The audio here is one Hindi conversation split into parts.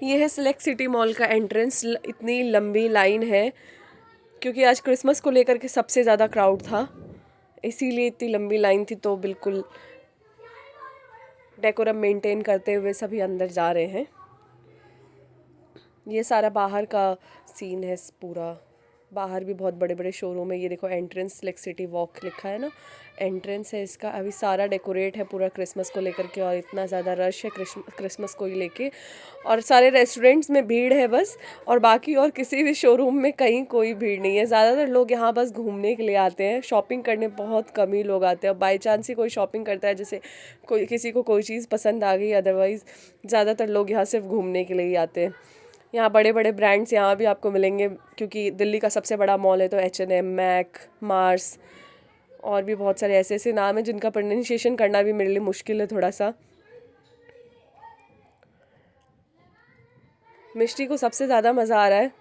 ये है सिलेक्ट सिटी मॉल का एंट्रेंस। इतनी लंबी लाइन है क्योंकि आज क्रिसमस को लेकर के सबसे ज़्यादा क्राउड था, इसीलिए इतनी लंबी लाइन थी। तो बिल्कुल डेकोरम मेंटेन करते हुए सभी अंदर जा रहे हैं। ये सारा बाहर का सीन है पूरा। बाहर भी बहुत बड़े बड़े शोरूम है। ये देखो एंट्रेंस सिलेक्ट सिटी वॉक लिखा है ना, एंट्रेंस है इसका। अभी सारा डेकोरेट है पूरा क्रिसमस को लेकर के, और इतना ज़्यादा रश है क्रिसमस को ही लेके। और सारे रेस्टोरेंट्स में भीड़ है बस, और बाकी और किसी भी शोरूम में कहीं कोई भीड़ नहीं है। ज़्यादातर लोग यहाँ बस घूमने के लिए आते हैं, शॉपिंग करने बहुत कम ही लोग आते हैं। बाई चांस ही कोई शॉपिंग करता है, जैसे कोई किसी को कोई चीज़ पसंद आ गई, अदरवाइज़ ज़्यादातर लोग यहाँ सिर्फ घूमने के लिए ही आते हैं। यहाँ बड़े बड़े ब्रांड्स यहाँ भी आपको मिलेंगे, क्योंकि दिल्ली का सबसे बड़ा मॉल है। तो H&M, मैक, मार्स, और भी बहुत सारे ऐसे ऐसे नाम हैं जिनका प्रोनाउंसिएशन करना भी मेरे लिए मुश्किल है थोड़ा सा। मिष्टी को सबसे ज़्यादा मज़ा आ रहा है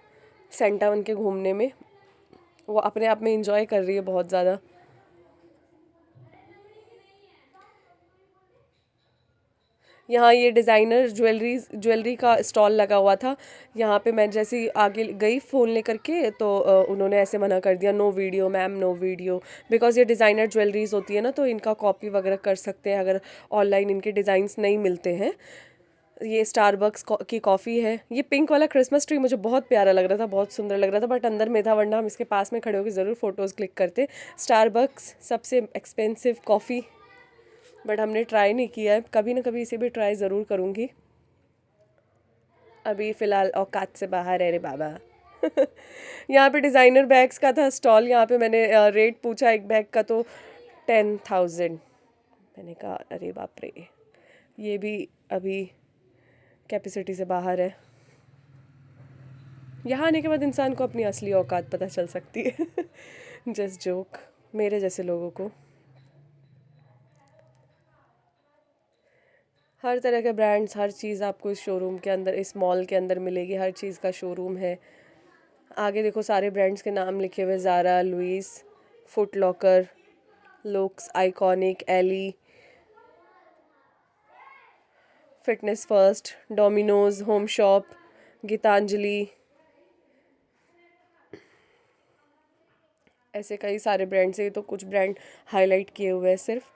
सेंटा वन के घूमने में। वो अपने आप में इंजॉय कर रही है बहुत ज़्यादा। यहाँ ये डिज़ाइनर ज्वेलरी का स्टॉल लगा हुआ था। यहाँ पे मैं जैसे ही आगे गई फ़ोन लेकर के, तो उन्होंने ऐसे मना कर दिया, no video ma'am, no video. Because ये डिज़ाइनर ज्वेलरीज होती है ना, तो इनका कॉपी वगैरह कर सकते हैं अगर ऑनलाइन इनके डिज़ाइंस नहीं मिलते हैं। ये स्टारबक्स की कॉफ़ी है। ये पिंक वाला क्रिसमस ट्री मुझे बहुत प्यारा लग रहा था, बहुत सुंदर लग रहा था, बट अंदर में था, वरना हम इसके पास में खड़े होकर ज़रूर फ़ोटोज़ क्लिक करते। स्टारबक्स सबसे एक्सपेंसिव कॉफ़ी, बट हमने ट्राई नहीं किया है। कभी ना कभी इसे भी ट्राई ज़रूर करूँगी। अभी फ़िलहाल औकात से बाहर है रे बाबा। यहाँ पे डिज़ाइनर बैग्स का था स्टॉल। यहाँ पे मैंने रेट पूछा एक बैग का, तो 10,000। मैंने कहा अरे बाप रे, ये भी अभी कैपेसिटी से बाहर है। यहाँ आने के बाद इंसान को अपनी असली औकात पता चल सकती है। जस्ट जोक, मेरे जैसे लोगों को। हर तरह के ब्रांड्स, हर चीज़ आपको इस शोरूम के अंदर, इस मॉल के अंदर मिलेगी। हर चीज़ का शोरूम है। आगे देखो सारे ब्रांड्स के नाम लिखे हुए, Zara, Louis, Foot Locker, Looks, Iconic, Ellie, Fitness First, Domino's, Home Shop, Gitanjali, ऐसे कई सारे ब्रांड्स हैं। तो कुछ ब्रांड हाईलाइट किए हुए हैं सिर्फ,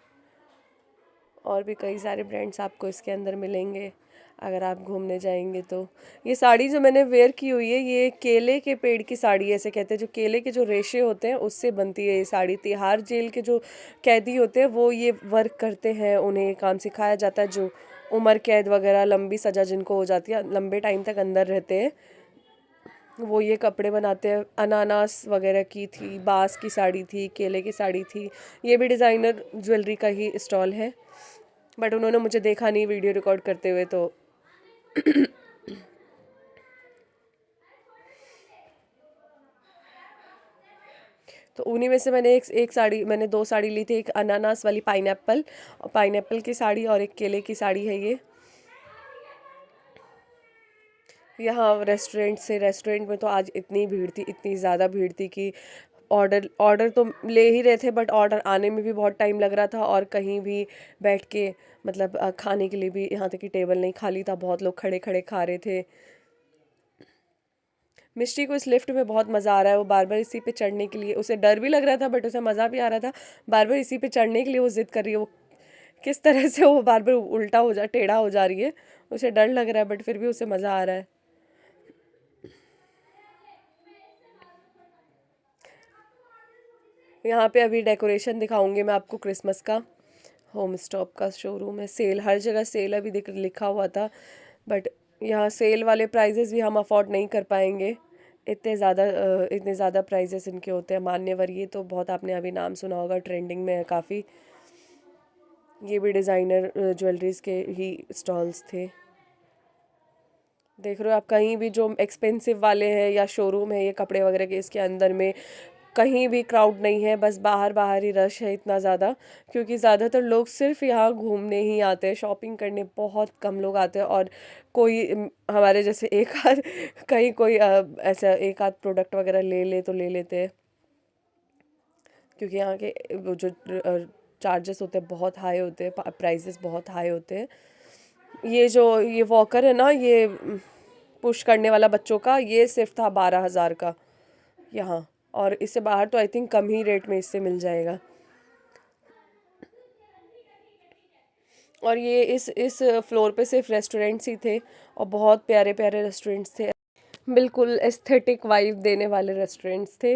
और भी कई सारे ब्रांड्स आपको इसके अंदर मिलेंगे अगर आप घूमने जाएंगे तो। ये साड़ी जो मैंने वेयर की हुई है, ये केले के पेड़ की साड़ी ऐसे कहते हैं। जो केले के जो रेशे होते हैं उससे बनती है ये साड़ी। तिहाड़ जेल के जो कैदी होते हैं वो ये वर्क करते हैं, उन्हें काम सिखाया जाता है। जो उम्र कैद वगैरह, लंबी सज़ा जिनको हो जाती है, लंबे टाइम तक अंदर रहते हैं, वो ये कपड़े बनाते हैं। अनानास वगैरह की थी, बांस की साड़ी थी, केले की साड़ी थी। ये भी डिज़ाइनर ज्वेलरी का ही स्टॉल है, बट उन्होंने मुझे देखा नहीं वीडियो रिकॉर्ड करते हुए, तो उन्हीं में से मैंने एक साड़ी, मैंने दो साड़ी ली थी। एक अनानास वाली पाइनएप्पल की साड़ी, और एक केले की साड़ी है ये। यहाँ रेस्टोरेंट में तो आज इतनी भीड़ थी, इतनी ज़्यादा भीड़ थी कि ऑर्डर तो ले ही रहे थे, बट ऑर्डर आने में भी बहुत टाइम लग रहा था। और कहीं भी बैठ के मतलब खाने के लिए भी यहाँ तक कि टेबल नहीं खाली था, बहुत लोग खड़े खड़े खा रहे थे। मिष्टी को इस लिफ्ट में बहुत मज़ा आ रहा है। वो बार बार इसी पे चढ़ने के लिए, उसे डर भी लग रहा था बट उसे मज़ा भी आ रहा था। बार बार इसी पे चढ़ने के लिए वो ज़िद कर रही है। वो किस तरह से वो बार बार उल्टा हो जा टेढ़ा हो जा रही है, उसे डर लग रहा है बट फिर भी उसे मज़ा आ रहा है। यहाँ पे अभी डेकोरेशन दिखाऊंगी मैं आपको क्रिसमस का। होम स्टॉप का शोरूम है। सेल, हर जगह सेल अभी दिख लिखा हुआ था, बट यहाँ सेल वाले प्राइजेस भी हम अफोर्ड नहीं कर पाएंगे। इतने ज़्यादा प्राइजेस इनके होते हैं मान्यवर। ये तो बहुत आपने अभी नाम सुना होगा, ट्रेंडिंग में है काफ़ी। ये भी डिज़ाइनर ज्वेलरीज के ही स्टॉल्स थे। देख रहे हो आप, कहीं भी जो एक्सपेंसिव वाले हैं या शोरूम है ये कपड़े वगैरह के, इसके अंदर में कहीं भी क्राउड नहीं है, बस बाहर बाहर ही रश है इतना ज़्यादा। क्योंकि ज़्यादातर लोग सिर्फ यहाँ घूमने ही आते हैं, शॉपिंग करने बहुत कम लोग आते हैं। और कोई हमारे जैसे एक आध कहीं कोई ऐसा एक आध प्रोडक्ट वगैरह ले ले तो ले लेते हैं, क्योंकि यहाँ के वो जो चार्जेस होते हैं बहुत हाई होते हैं, प्राइजेस बहुत हाई होते हैं। ये जो ये वॉकर है ना, ये पुश करने वाला बच्चों का, ये सिर्फ था 12,000 का यहाँ। और इससे बाहर तो I think come he rate में इससे मिल जाएगा। और ये इस फ्लोर पे सिर्फ रेस्टोरेंट्स ही थे, और बहुत प्यारे प्यारे रेस्टोरेंट्स थे, बिल्कुल एस्थेटिक वाइब देने वाले रेस्टोरेंट्स थे।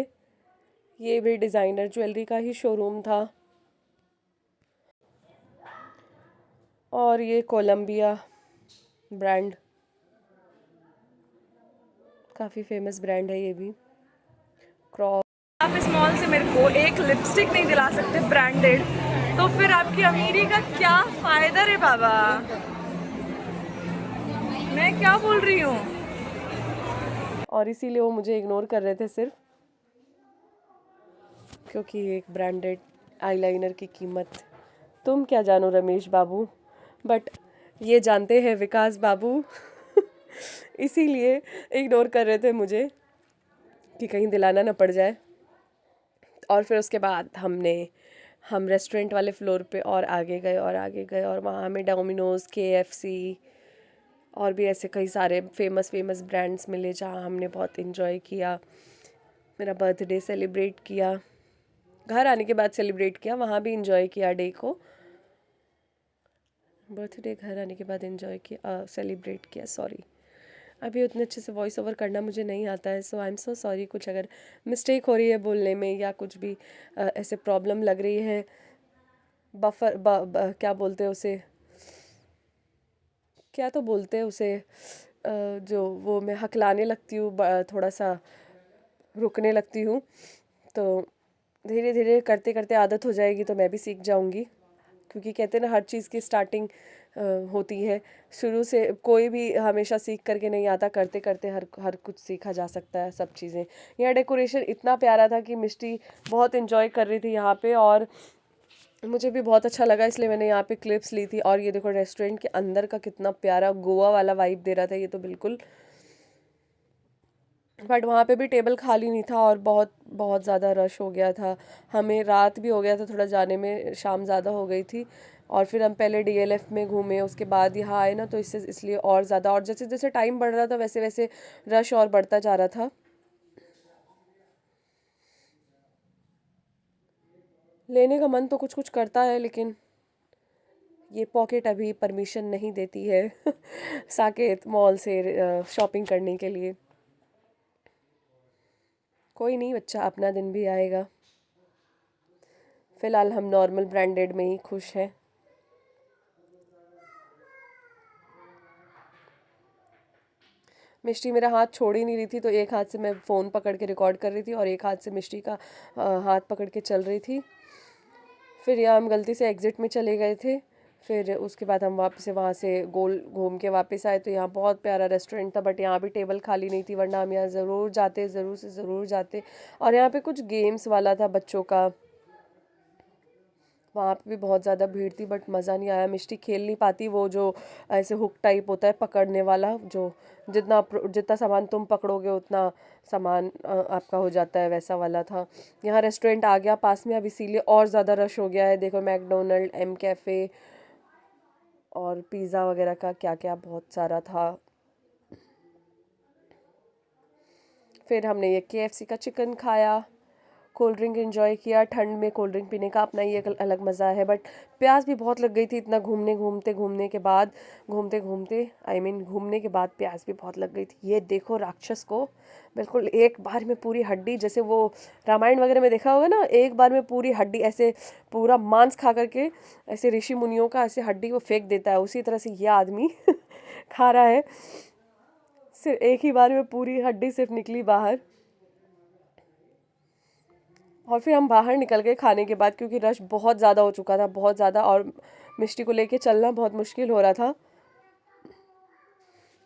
ये भी डिज़ाइनर ज्वेलरी का ही शोरूम था। और ये कोलंबिया ब्रांड, काफ़ी फेमस ब्रांड है ये भी। क्रॉप, आप इस मॉल से मेरे को एक लिपस्टिक नहीं दिला सकते ब्रांडेड, तो फिर आपकी अमीरी का क्या फायदा रे बाबा। मैं क्या बोल रही हूँ। और इसीलिए वो मुझे इग्नोर कर रहे थे सिर्फ, क्योंकि एक ब्रांडेड आईलाइनर की कीमत तुम क्या जानो रमेश बाबू, बट ये जानते हैं विकास बाबू। इसीलिए इग्नोर कर रहे थे मुझे कि कहीं दिलाना ना पड़ जाए। और फिर उसके बाद हम रेस्टोरेंट वाले फ्लोर पे और आगे गए और आगे गए, और वहाँ हमें डोमिनोज़, KFC और भी ऐसे कई सारे फेमस फेमस ब्रांड्स मिले जहाँ हमने बहुत इन्जॉय किया। मेरा बर्थडे सेलिब्रेट किया, घर आने के बाद सेलिब्रेट किया, वहाँ भी इन्जॉय किया डे को। बर्थडे घर आने के बाद इन्जॉय किया, सेलिब्रेट किया, सॉरी। अभी उतने अच्छे से वॉइस ओवर करना मुझे नहीं आता है, सो आई एम सो सॉरी। कुछ अगर मिस्टेक हो रही है बोलने में या कुछ भी ऐसे प्रॉब्लम लग रही है, बफर क्या बोलते हैं उसे, क्या तो बोलते हैं उसे, जो वो मैं हकलाने लगती हूँ, थोड़ा सा रुकने लगती हूँ, तो धीरे धीरे करते करते आदत हो जाएगी तो मैं भी सीख जाऊँगी। क्योंकि कहते हैं ना, हर चीज़ की स्टार्टिंग होती है शुरू से। कोई भी हमेशा सीख करके नहीं आता, करते करते हर हर कुछ सीखा जा सकता है, सब चीज़ें। यहाँ डेकोरेशन इतना प्यारा था कि मिष्टी बहुत इन्जॉय कर रही थी यहाँ पे, और मुझे भी बहुत अच्छा लगा, इसलिए मैंने यहाँ पे क्लिप्स ली थी। और ये देखो रेस्टोरेंट के अंदर का कितना प्यारा गोवा वाला वाइब दे रहा था ये तो बिल्कुल। बट वहाँ पे भी टेबल खाली नहीं था, और बहुत बहुत ज़्यादा रश हो गया था। हमें रात भी हो गया था थोड़ा जाने में, शाम ज़्यादा हो गई थी। और फिर हम पहले DLF में घूमे, उसके बाद यहाँ आए ना, तो इसलिए और ज़्यादा, और जैसे जैसे टाइम बढ़ रहा था वैसे वैसे रश और बढ़ता जा रहा था। लेने का मन तो कुछ कुछ करता है, लेकिन ये पॉकेट अभी परमिशन नहीं देती है साकेत मॉल से शॉपिंग करने के लिए। कोई नहीं बच्चा, अपना दिन भी आएगा। फ़िलहाल हम नॉर्मल ब्रांडेड में ही खुश हैं। मिष्टी मेरा हाथ छोड़ ही नहीं रही थी, तो एक हाथ से मैं फ़ोन पकड़ के रिकॉर्ड कर रही थी और एक हाथ से मिष्टी का हाथ पकड़ के चल रही थी। फिर यहाँ हम गलती से एग्ज़िट में चले गए थे। फिर उसके बाद हम वापस से वहाँ से गोल घूम के वापस आए, तो यहाँ बहुत प्यारा रेस्टोरेंट था, बट यहाँ भी टेबल खाली नहीं थी, वरना हम यहाँ ज़रूर जाते, ज़रूर से ज़रूर जाते। और यहाँ पे कुछ गेम्स वाला था बच्चों का, वहाँ पे भी बहुत ज़्यादा भीड़ थी, बट मज़ा नहीं आया। मिष्टी खेल नहीं पाती, वो जो ऐसे हुक टाइप होता है पकड़ने वाला, जो जितना सामान तुम पकड़ोगे उतना सामान आपका हो जाता है, वैसा वाला था। यहाँ रेस्टोरेंट आ गया पास में अब, इसीलिए और ज़्यादा रश हो गया है। देखो मैकडोनल्ड, M कैफ़े और पिज़्ज़ा वगैरह का क्या क्या बहुत सारा था। फिर हमने ये KFC का चिकन खाया, कोल्ड ड्रिंक एंजॉय किया। ठंड में कोल्ड ड्रिंक पीने का अपना ही एक अलग मज़ा है, बट प्यास भी बहुत लग गई थी, इतना घूमने के बाद, घूमने के बाद प्यास भी बहुत लग गई थी। ये देखो राक्षस को, बिल्कुल एक बार में पूरी हड्डी, जैसे वो रामायण वगैरह में देखा होगा ना, एक बार में पूरी हड्डी ऐसे पूरा मांस खा करके, ऐसे ऋषि मुनियों का ऐसे हड्डी को फेंक देता है, उसी तरह से ये आदमी खा रहा है। सिर्फ एक ही बार में पूरी हड्डी सिर्फ निकली बाहर। और फिर हम बाहर निकल गए खाने के बाद, क्योंकि रश बहुत ज़्यादा हो चुका था, बहुत ज़्यादा, और मिष्टी को लेके चलना बहुत मुश्किल हो रहा था,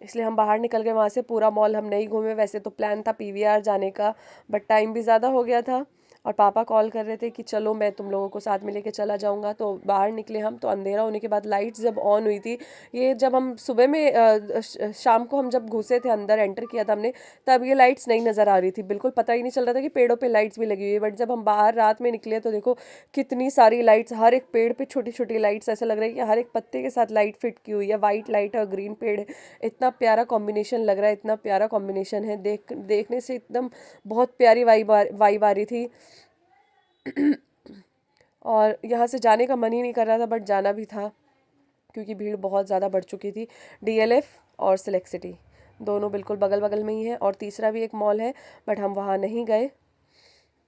इसलिए हम बाहर निकल गए वहाँ से। पूरा मॉल हम नहीं घूमे, वैसे तो प्लान था PVR जाने का, बट टाइम भी ज़्यादा हो गया था। और पापा कॉल कर रहे थे कि चलो मैं तुम लोगों को साथ में लेके चला जाऊँगा। तो बाहर निकले हम, तो अंधेरा होने के बाद लाइट्स जब ऑन हुई थी, ये जब हम सुबह में शाम को हम जब घुसे थे अंदर, एंटर किया था हमने, तब ये लाइट्स नहीं नज़र आ रही थी, बिल्कुल पता ही नहीं चल रहा था कि पेड़ों पे लाइट्स भी लगी हुई है। बट जब हम बाहर रात में निकले तो देखो कितनी सारी लाइट्स, हर एक पेड़ पे छोटी छोटी लाइट्स, ऐसा लग रहा है कि हर एक पत्ते के साथ लाइट फिट की हुई है। वाइट लाइट है और ग्रीन पेड़ है, इतना प्यारा कॉम्बिनेशन लग रहा है, इतना प्यारा कॉम्बिनेशन है, देखने से एकदम बहुत प्यारी वाइब आ रही थी। और यहाँ से जाने का मन ही नहीं कर रहा था, बट जाना भी था क्योंकि भीड़ बहुत ज़्यादा बढ़ चुकी थी। डीएलएफ और सिलेक्ट सिटी दोनों बिल्कुल बगल बगल में ही है, और तीसरा भी एक मॉल है, बट हम वहाँ नहीं गए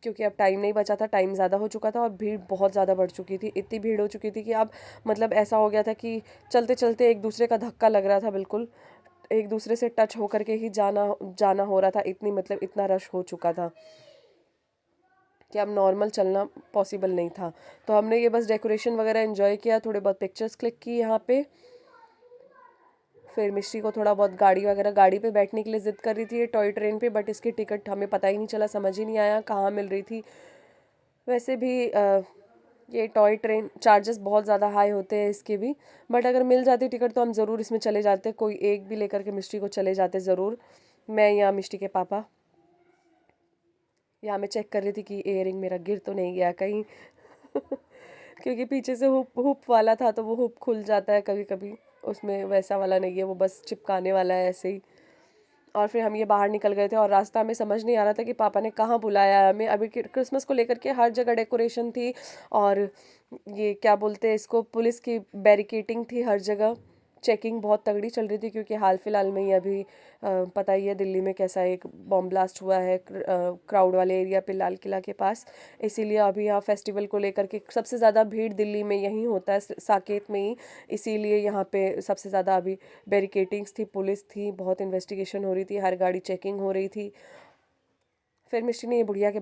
क्योंकि अब टाइम नहीं बचा था, टाइम ज़्यादा हो चुका था और भीड़ बहुत ज़्यादा बढ़ चुकी थी। इतनी भीड़ हो चुकी थी कि अब मतलब ऐसा हो गया था कि चलते चलते एक दूसरे का धक्का लग रहा था, बिल्कुल एक दूसरे से टच होकर के ही जाना जाना हो रहा था। इतनी मतलब इतना रश हो चुका था कि अब नॉर्मल चलना पॉसिबल नहीं था। तो हमने ये बस डेकोरेशन वगैरह एंजॉय किया, थोड़े बहुत पिक्चर्स क्लिक की यहाँ पे। फिर मिश्री को थोड़ा बहुत गाड़ी वगैरह, गाड़ी पे बैठने के लिए ज़िद कर रही थी ये टॉय ट्रेन पे, बट इसकी टिकट हमें पता ही नहीं चला, समझ ही नहीं आया कहाँ मिल रही थी। वैसे भी ये टॉय ट्रेन चार्जेस बहुत ज़्यादा हाई होते हैं इसके भी, बट अगर मिल जाती टिकट तो हम ज़रूर इसमें चले जाते, कोई एक भी लेकर के मिश्री को चले जाते ज़रूर, मैं या मिश्री के पापा। यहाँ मैं चेक कर रही थी कि इयररिंग मेरा गिर तो नहीं गया कहीं क्योंकि पीछे से हुप हुप वाला था, तो वो हुप खुल जाता है कभी कभी, उसमें वैसा वाला नहीं है, वो बस चिपकाने वाला है ऐसे ही। और फिर हम ये बाहर निकल गए थे और रास्ता में समझ नहीं आ रहा था कि पापा ने कहाँ बुलाया है हमें। अभी क्रिसमस को लेकर के हर जगह डेकोरेशन थी, और ये क्या बोलते हैं इसको, पुलिस की बैरिकेटिंग थी हर जगह, चेकिंग बहुत तगड़ी चल रही थी क्योंकि हाल फिलहाल में ही अभी पता ही है दिल्ली में कैसा एक बॉम्ब ब्लास्ट हुआ है क्राउड वाले एरिया पे, लाल किला के पास। इसीलिए अभी यहाँ फेस्टिवल को लेकर के सबसे ज़्यादा भीड़ दिल्ली में यहीं होता है, साकेत में ही, इसीलिए यहाँ पे सबसे ज़्यादा अभी बैरिकेटिंग्स थी, पुलिस थी, बहुत इन्वेस्टिगेशन हो रही थी, हर गाड़ी चेकिंग हो रही थी। फिर मिश्री ने ये बुढ़िया के